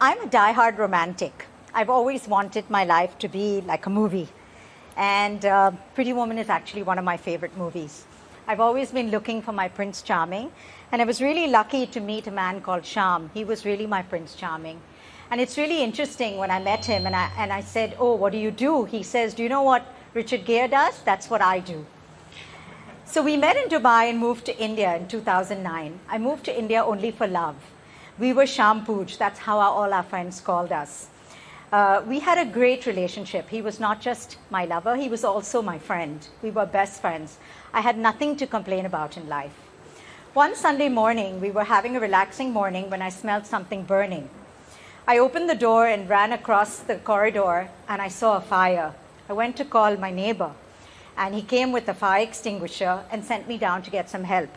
I'm a diehard romantic. I've always wanted my life to be like a movie. And Pretty Woman is actually one of my favorite movies. I've always been looking for my Prince Charming. And I was really lucky to meet a man called Shyam. He was really my Prince Charming. And it's really interesting when I met him and I said, oh, what do you do? He says, do you know what Richard Gere does? That's what I do. So we met in Dubai and moved to India in 2009. I moved to India only for love. We were Shyam Pooj. That's how all our friends called us. We had a great relationship. He was not just my lover, he was also my friend. We were best friends. I had nothing to complain about in life. One Sunday morning, we were having a relaxing morning when I smelled something burning. I opened the door and ran across the corridor and I saw a fire. I went to call my neighbor and he came with a fire extinguisher and sent me down to get some help.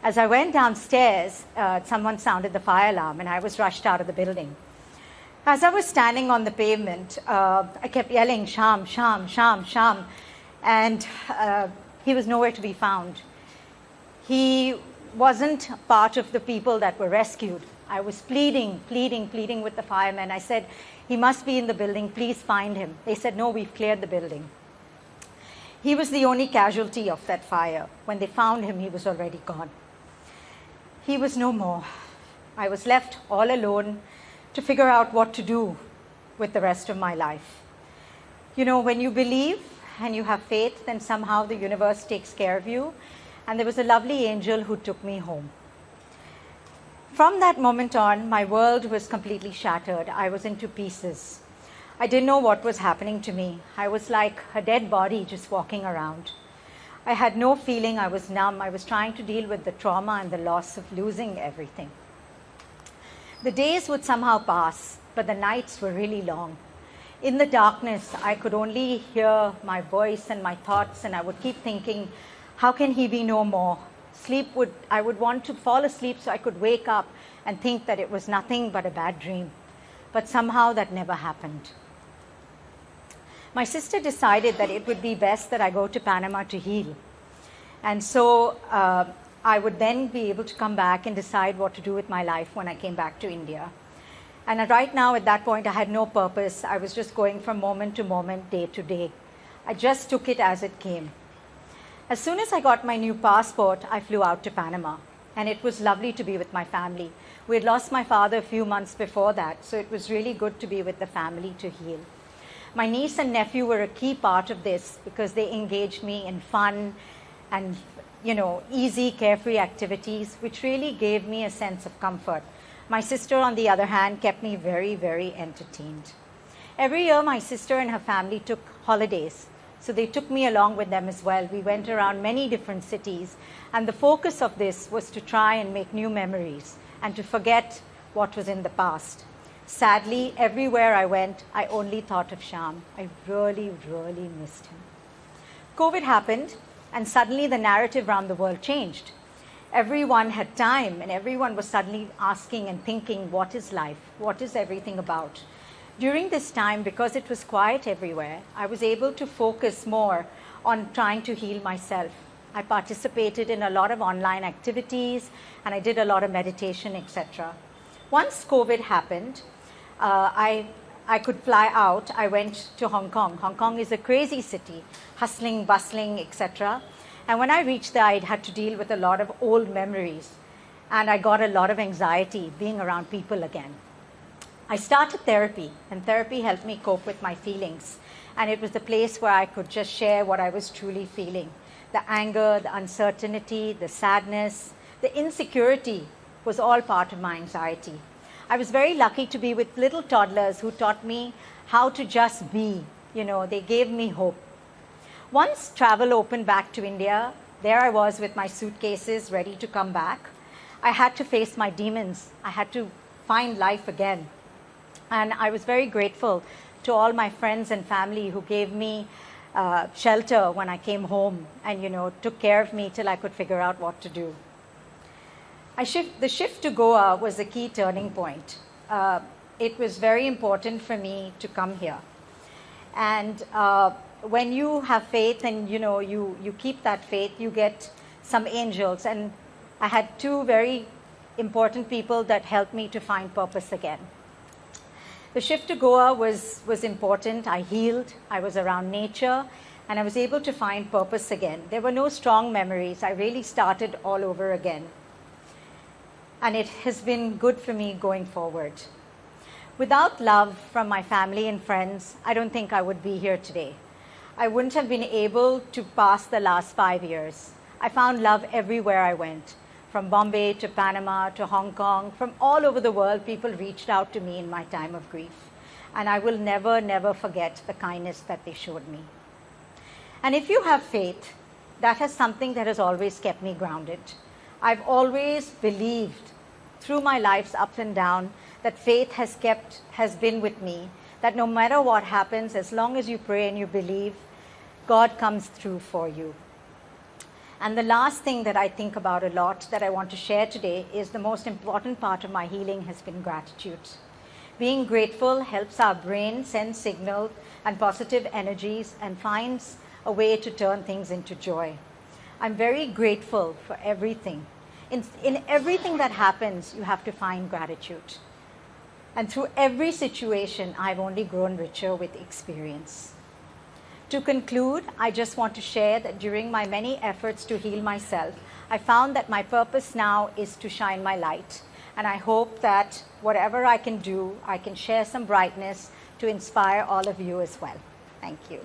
As I went downstairs, someone sounded the fire alarm and I was rushed out of the building. As I was standing on the pavement, I kept yelling, Shyam, Shyam, Shyam, Shyam, and he was nowhere to be found. He wasn't part of the people that were rescued. I was pleading with the firemen. I said, he must be in the building, please find him. They said, no, we've cleared the building. He was the only casualty of that fire. When they found him, he was already gone. He was no more. I was left all alone to figure out what to do with the rest of my life. You know, when you believe and you have faith, then somehow the universe takes care of you. And there was a lovely angel who took me home. From that moment on, my world was completely shattered. I was into pieces. I didn't know what was happening to me. I was like a dead body just walking around. I had no feeling. I was numb. I was trying to deal with the trauma and the loss of losing everything. The days would somehow pass, but the nights were really long. In the darkness, I could only hear my voice and my thoughts, and I would keep thinking, how can he be no more? I would want to fall asleep so I could wake up and think that it was nothing but a bad dream. But somehow that never happened. My sister decided that it would be best that I go to Panama to heal. And so I would then be able to come back and decide what to do with my life when I came back to India. And right now, at that point, I had no purpose. I was just going from moment to moment, day to day. I just took it as it came. As soon as I got my new passport, I flew out to Panama. And it was lovely to be with my family. We had lost my father a few months before that, so it was really good to be with the family to heal. My niece and nephew were a key part of this because they engaged me in fun and, you know, easy, carefree activities, which really gave me a sense of comfort. My sister, on the other hand, kept me very, very entertained. Every year, my sister and her family took holidays. So they took me along with them as well. We went around many different cities. And the focus of this was to try and make new memories and to forget what was in the past. Sadly, everywhere I went, I only thought of Shyam. I really, really missed him. COVID happened, and suddenly the narrative around the world changed. Everyone had time, and everyone was suddenly asking and thinking, what is life? What is everything about? During this time, because it was quiet everywhere, I was able to focus more on trying to heal myself. I participated in a lot of online activities, and I did a lot of meditation, etc. Once COVID happened, I could fly out. I went to Hong Kong. Hong Kong is a crazy city, hustling, bustling, etc. And when I reached there, I had to deal with a lot of old memories. And I got a lot of anxiety being around people again. I started therapy, and therapy helped me cope with my feelings. And it was the place where I could just share what I was truly feeling. The anger, the uncertainty, the sadness, the insecurity was all part of my anxiety. I was very lucky to be with little toddlers who taught me how to just be. You know, they gave me hope. Once travel opened back to India, there I was with my suitcases ready to come back. I had to face my demons. I had to find life again. And I was very grateful to all my friends and family who gave me shelter when I came home and, you know, took care of me till I could figure out what to do. The shift to Goa was a key turning point. It was very important for me to come here. And when you have faith and, you know, you keep that faith, you get some angels. And I had two very important people that helped me to find purpose again. The shift to Goa was important. I healed, I was around nature, and I was able to find purpose again. There were no strong memories. I really started all over again. And it has been good for me going forward. Without love from my family and friends, I don't think I would be here today. I wouldn't have been able to pass the last 5 years. I found love everywhere I went. From Bombay to Panama to Hong Kong, from all over the world, people reached out to me in my time of grief. And I will never, never forget the kindness that they showed me. And if you have faith, that is something that has always kept me grounded. I've always believed through my life's ups and downs that faith has been with me, that no matter what happens, as long as you pray and you believe, God comes through for you. And the last thing that I think about a lot that I want to share today is the most important part of my healing has been gratitude. Being grateful helps our brain send signals and positive energies and finds a way to turn things into joy. I'm very grateful for everything. In everything that happens, you have to find gratitude. And through every situation, I've only grown richer with experience. To conclude, I just want to share that during my many efforts to heal myself, I found that my purpose now is to shine my light. And I hope that whatever I can do, I can share some brightness to inspire all of you as well. Thank you.